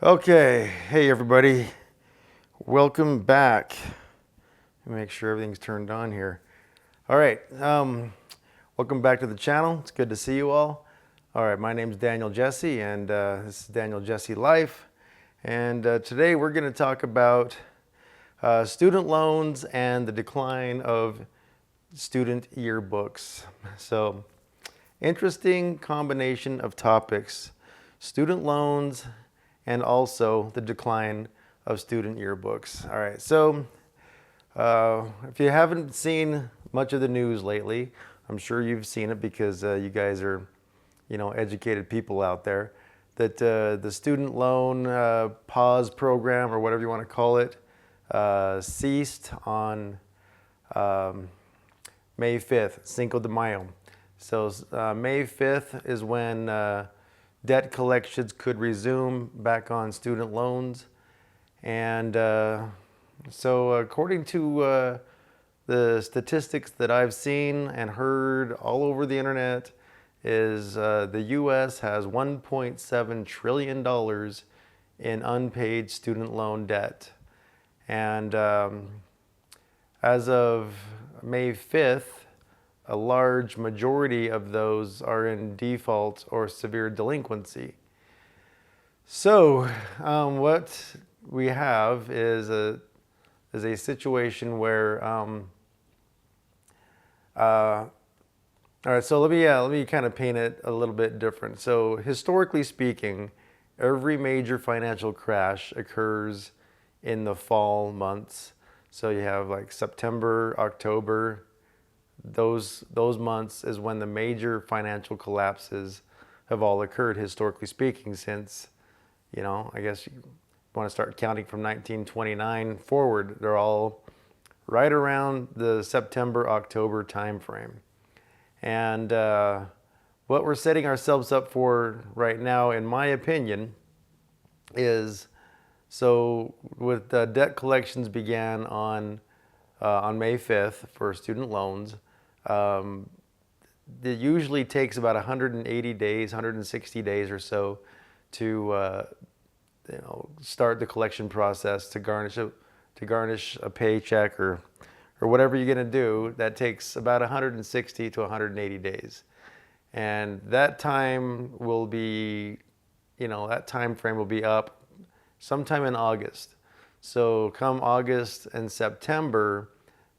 Okay, hey everybody, welcome back. Let me make sure everything's turned on here. All right, welcome back to the channel. It's good to see you all. All right, my name's Daniel Jesse, and this is Daniel Jesse Life. And today we're going to talk about student loans and the decline of student yearbooks. So, interesting combination of topics: student loans and also the decline of student yearbooks. All right, so if you haven't seen much of the news lately, I'm sure you've seen it because you guys are, educated people out there, that the student loan pause program, or whatever you want to call it, ceased on May 5th, Cinco de Mayo. So May 5th is when debt collections could resume back on student loans. And so according to the statistics that I've seen and heard all over the internet, is the U.S. has $1.7 trillion in unpaid student loan debt. And as of May 5th, a large majority of those are in default or severe delinquency. So what we have is a situation where all right, so let me kind of paint it a little bit different. So historically speaking, every major financial crash occurs in the fall months. So you have like September, October. Those months is when the major financial collapses have all occurred, historically speaking, since, I guess you want to start counting from 1929 forward. They're all right around the September, October timeframe. And what we're setting ourselves up for right now, in my opinion, is so with debt collections began on May 5th for student loans. It usually takes about 180 days, 160 days or so to start the collection process, to garnish a paycheck or whatever you're going to do. That takes about 160 to 180 days. And that time will be, that time frame will be up sometime in August. So come August and September,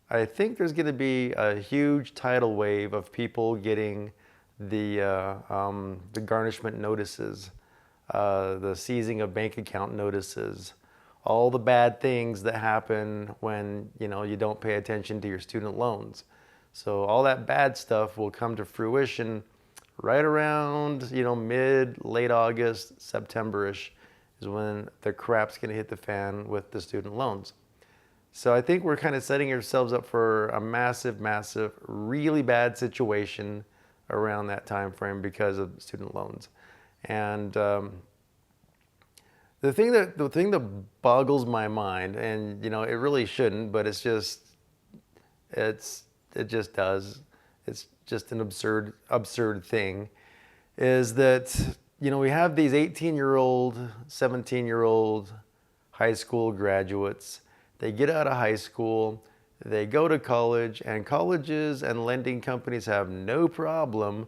I think there's going to be a huge tidal wave of people getting the garnishment notices, the seizing of bank account notices, all the bad things that happen when you don't pay attention to your student loans. So all that bad stuff will come to fruition right around late August, September-ish is when the crap's going to hit the fan with the student loans. So I think we're kind of setting ourselves up for a massive, really bad situation around that time frame because of student loans. And the thing that boggles my mind, and it really shouldn't, but it just does. It's just an absurd thing, is that we have these 18-year-old, 17-year-old high school graduates. They get out of high school, they go to college, and colleges and lending companies have no problem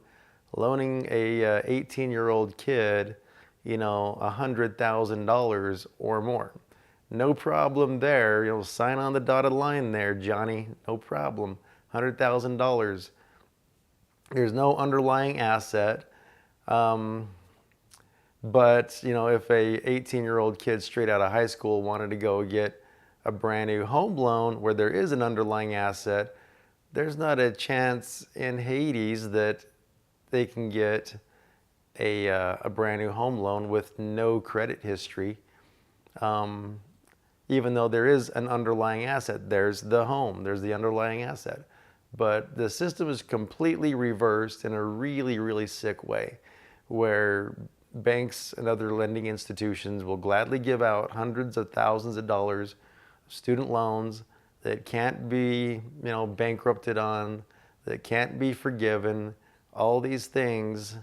loaning a 18-year-old kid, $100,000 or more. No problem there. Sign on the dotted line there, Johnny. No problem. $100,000. There's no underlying asset. But if a 18-year-old kid straight out of high school wanted to go get a brand new home loan where there is an underlying asset, there's not a chance in Hades that they can get a brand new home loan with no credit history. Even though there is an underlying asset, there's the home, there's the underlying asset. But the system is completely reversed in a really, really sick way, where banks and other lending institutions will gladly give out hundreds of thousands of dollars of student loans that can't be, bankrupted on, that can't be forgiven, all these things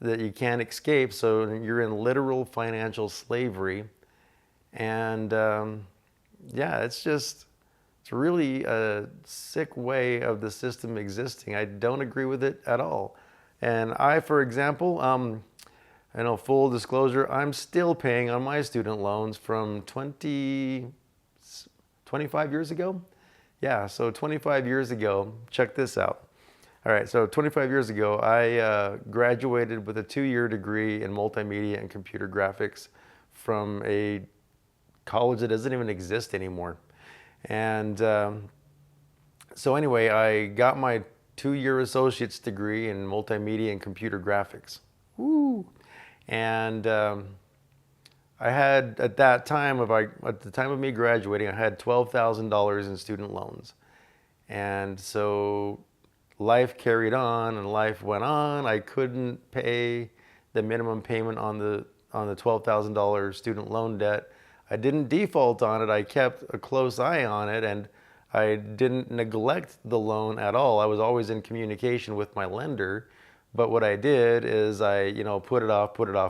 that you can't escape. So you're in literal financial slavery. And yeah, it's really a sick way of the system existing. I don't agree with it at all. And I, for example, I know, full disclosure, I'm still paying on my student loans from 25 years ago. Yeah, so 25 years ago, check this out. All right, so 25 years ago, I graduated with a 2-year degree in multimedia and computer graphics from a college that doesn't even exist anymore. And so anyway, I got my 2-year associate's degree in multimedia and computer graphics. Woo! And I had, at the time of me graduating, I had $12,000 in student loans. And so life carried on and life went on. I couldn't pay the minimum payment on the $12,000 student loan debt. I didn't default on it. I kept a close eye on it, and I didn't neglect the loan at all. I was always in communication with my lender. But what I did is I, put it off, put it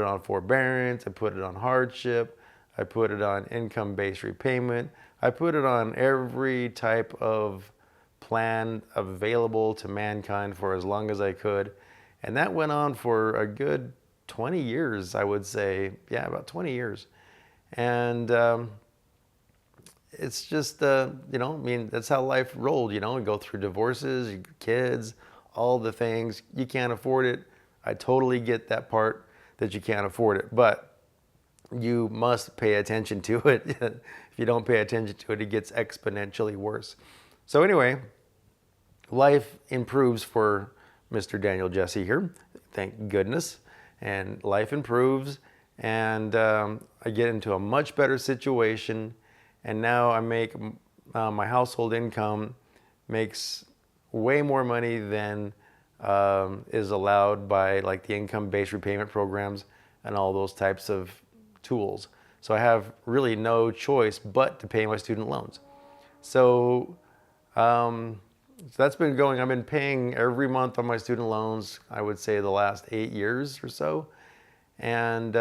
on forbearance, I put it on hardship, I put it on income-based repayment, I put it on every type of plan available to mankind for as long as I could. And that went on for a good 20 years, I would say. Yeah, about 20 years. And it's just, that's how life rolled, you go through divorces, kids, all the things. You can't afford it. I totally get that part, that you can't afford it, but you must pay attention to it. If you don't pay attention to it, it gets exponentially worse. So anyway, life improves for Mr. Daniel Jesse here, thank goodness. And life improves, and I get into a much better situation. And now I make, my household income makes way more money than is allowed by like the income-based repayment programs and all those types of tools. So I have really no choice but to pay my student loans. So, so that's been going. I've been paying every month on my student loans, I would say the last 8 years or so. And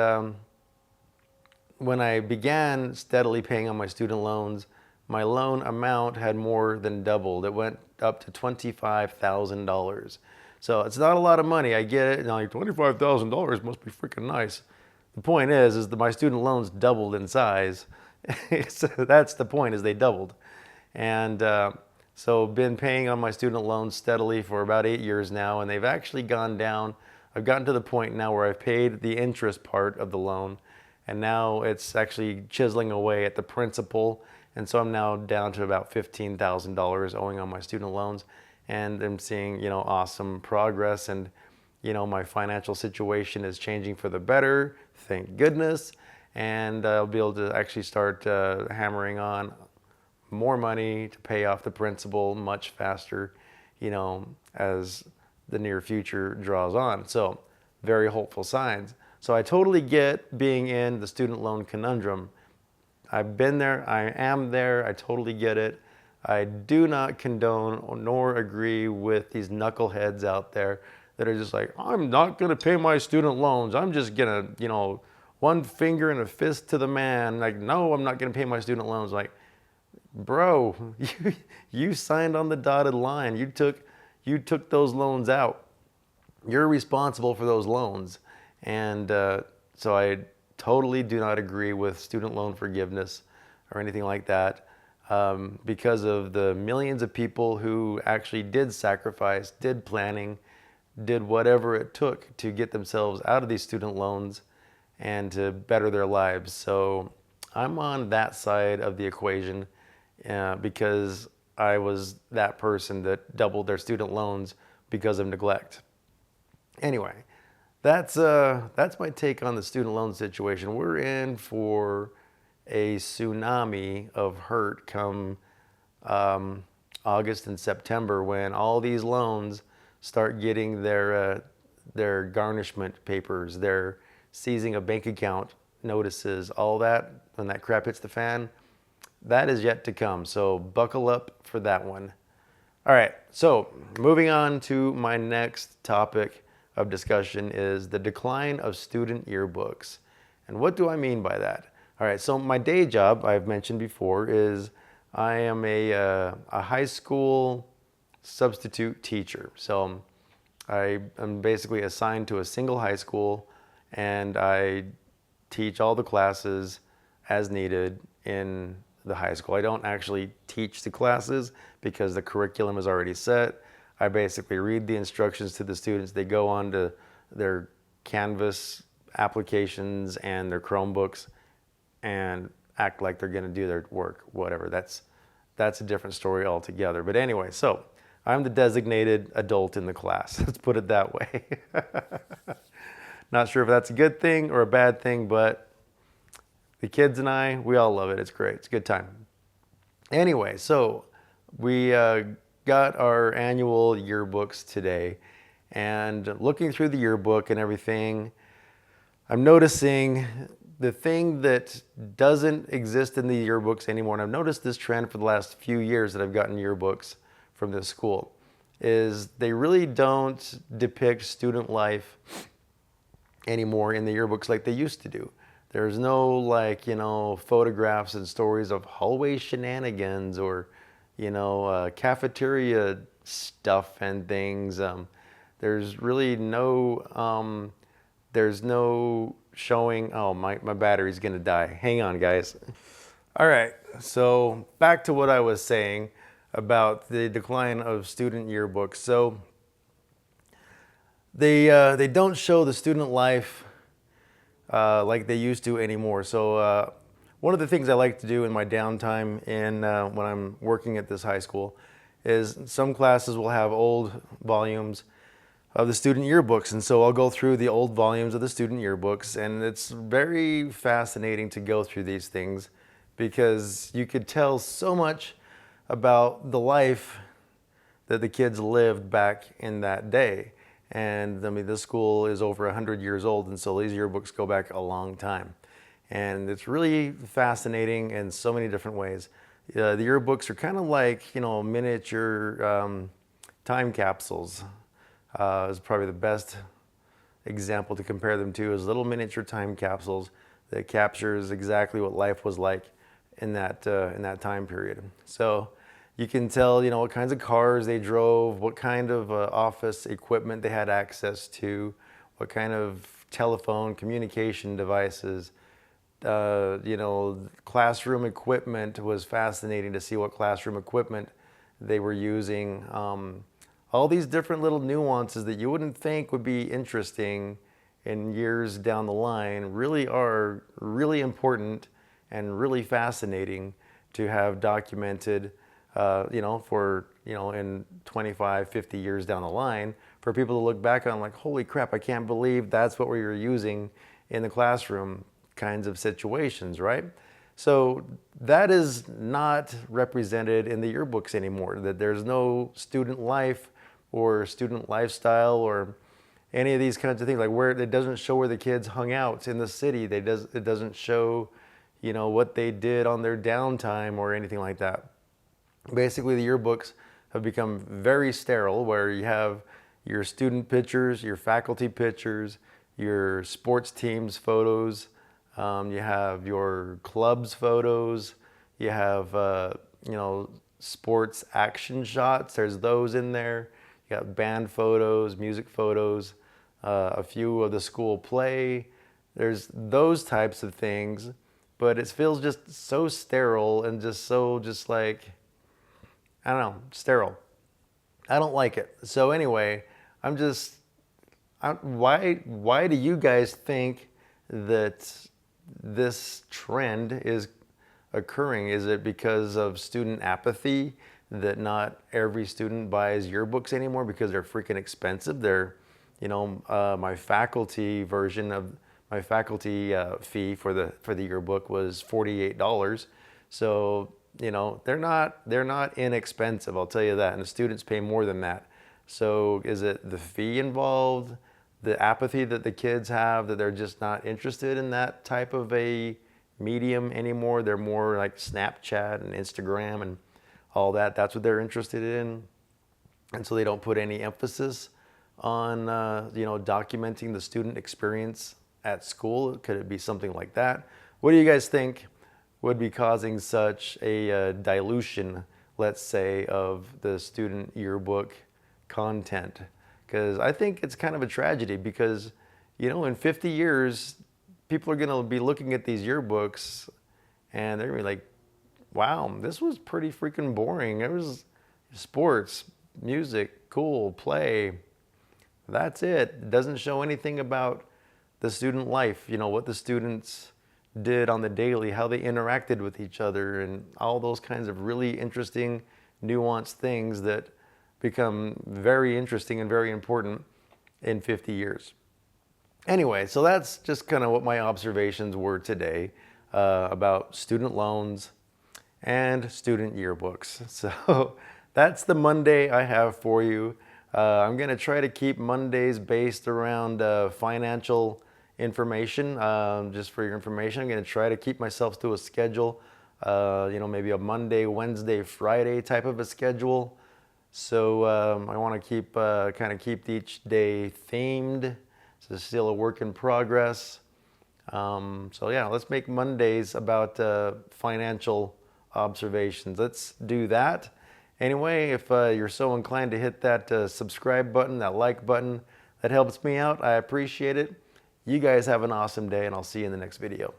when I began steadily paying on my student loans, my loan amount had more than doubled. It went up to $25,000. So it's not a lot of money. I get it. Now, like, $25,000 must be freaking nice. The point is that my student loans doubled in size. So that's the point, is they doubled. And so been paying on my student loans steadily for about 8 years now, and they've actually gone down. I've gotten to the point now where I've paid the interest part of the loan, and now it's actually chiseling away at the principal. And so I'm now down to about $15,000 owing on my student loans, and I'm seeing, awesome progress, and, my financial situation is changing for the better, thank goodness. And I'll be able to actually start hammering on more money to pay off the principal much faster, as the near future draws on. So very hopeful signs. So I totally get being in the student loan conundrum. I've been there, I am there, I totally get it. I do not condone nor agree with these knuckleheads out there that are just like, I'm not gonna pay my student loans. I'm just gonna, one finger and a fist to the man. Like, no, I'm not gonna pay my student loans. Like, bro, you signed on the dotted line. You took those loans out. You're responsible for those loans. And so I totally do not agree with student loan forgiveness or anything like that, because of the millions of people who actually did sacrifice, did planning, did whatever it took to get themselves out of these student loans and to better their lives. So I'm on that side of the equation, because I was that person that doubled their student loans because of neglect. Anyway, that's my take on the student loan situation. We're in for a tsunami of hurt come August and September, when all these loans start getting their garnishment papers, their seizing of bank account notices, all that. When that crap hits the fan, that is yet to come. So buckle up for that one. All right, so moving on to my next topic. of discussion is the decline of student yearbooks. And what do I mean by that? All right, so my day job, I've mentioned before, is I am a high school substitute teacher. So I am basically assigned to a single high school, and I teach all the classes as needed in the high school. I don't actually teach the classes because the curriculum is already set. I basically read the instructions to the students. They go on to their Canvas applications and their Chromebooks and act like they're going to do their work, whatever. That's a different story altogether. But anyway, so I'm the designated adult in the class. Let's put it that way. Not sure if that's a good thing or a bad thing, but the kids and I, we all love it. It's great. It's a good time. Anyway, so we got our annual yearbooks today, and looking through the yearbook and everything, I'm noticing the thing that doesn't exist in the yearbooks anymore, and I've noticed this trend for the last few years that I've gotten yearbooks from this school, is they really don't depict student life anymore in the yearbooks like they used to do. There's no, like, photographs and stories of hallway shenanigans or, cafeteria stuff and things. There's really no, there's no showing, oh, my battery's gonna die. Hang on, guys. All right, so back to what I was saying about the decline of student yearbooks. So they don't show the student life like they used to anymore. So one of the things I like to do in my downtime when I'm working at this high school is some classes will have old volumes of the student yearbooks. And so I'll go through the old volumes of the student yearbooks, and it's very fascinating to go through these things because you could tell so much about the life that the kids lived back in that day. And I mean, this school is over 100 years old, and so these yearbooks go back a long time. And it's really fascinating in so many different ways. The yearbooks are kind of like, miniature time capsules. Is probably the best example to compare them to, is little miniature time capsules that captures exactly what life was like in that time period. So you can tell, what kinds of cars they drove, what kind of office equipment they had access to, what kind of telephone communication devices. Classroom equipment was fascinating to see what classroom equipment they were using. All these different little nuances that you wouldn't think would be interesting in years down the line really are really important and really fascinating to have documented, in 25, 50 years down the line, for people to look back on like, holy crap, I can't believe that's what we were using in the classroom kinds of situations, right? So that is not represented in the yearbooks anymore, that there's no student life or student lifestyle or any of these kinds of things, like where it doesn't show where the kids hung out in the city. It doesn't show, what they did on their downtime or anything like that. Basically, the yearbooks have become very sterile, where you have your student pictures, your faculty pictures, your sports teams photos, you have your clubs photos, you have, sports action shots. There's those in there. You got band photos, music photos, a few of the school play. There's those types of things, but it feels just so sterile and just like, I don't know, sterile. I don't like it. So anyway, why do you guys think that this trend is occurring? Is it because of student apathy, that not every student buys yearbooks anymore because they're freaking expensive? They're, my faculty version of my faculty fee for the yearbook was $48. So, they're not inexpensive, I'll tell you that. And the students pay more than that. So is it the fee involved, the apathy that the kids have, that they're just not interested in that type of a medium anymore? They're more like Snapchat and Instagram and all that. That's what they're interested in. And so they don't put any emphasis on documenting the student experience at school? Could it be something like that? What do you guys think would be causing such a dilution, let's say, of the student yearbook content? Because I think it's kind of a tragedy, because in 50 years people are going to be looking at these yearbooks and they're going to be like, wow, this was pretty freaking boring. It was sports, music, cool, play. That's it. It doesn't show anything about the student life, what the students did on the daily, how they interacted with each other, and all those kinds of really interesting, nuanced things that become very interesting and very important in 50 years. Anyway, so that's just kind of what my observations were today about student loans and student yearbooks. So that's the Monday I have for you. I'm going to try to keep Mondays based around financial information. Just for your information, I'm going to try to keep myself to a schedule, maybe a Monday, Wednesday, Friday type of a schedule. So I want to keep each day themed. It's still a work in progress. So yeah, let's make Mondays about financial observations. Let's do that. Anyway, if you're so inclined to hit that subscribe button, that like button, that helps me out. I appreciate it. You guys have an awesome day, and I'll see you in the next video.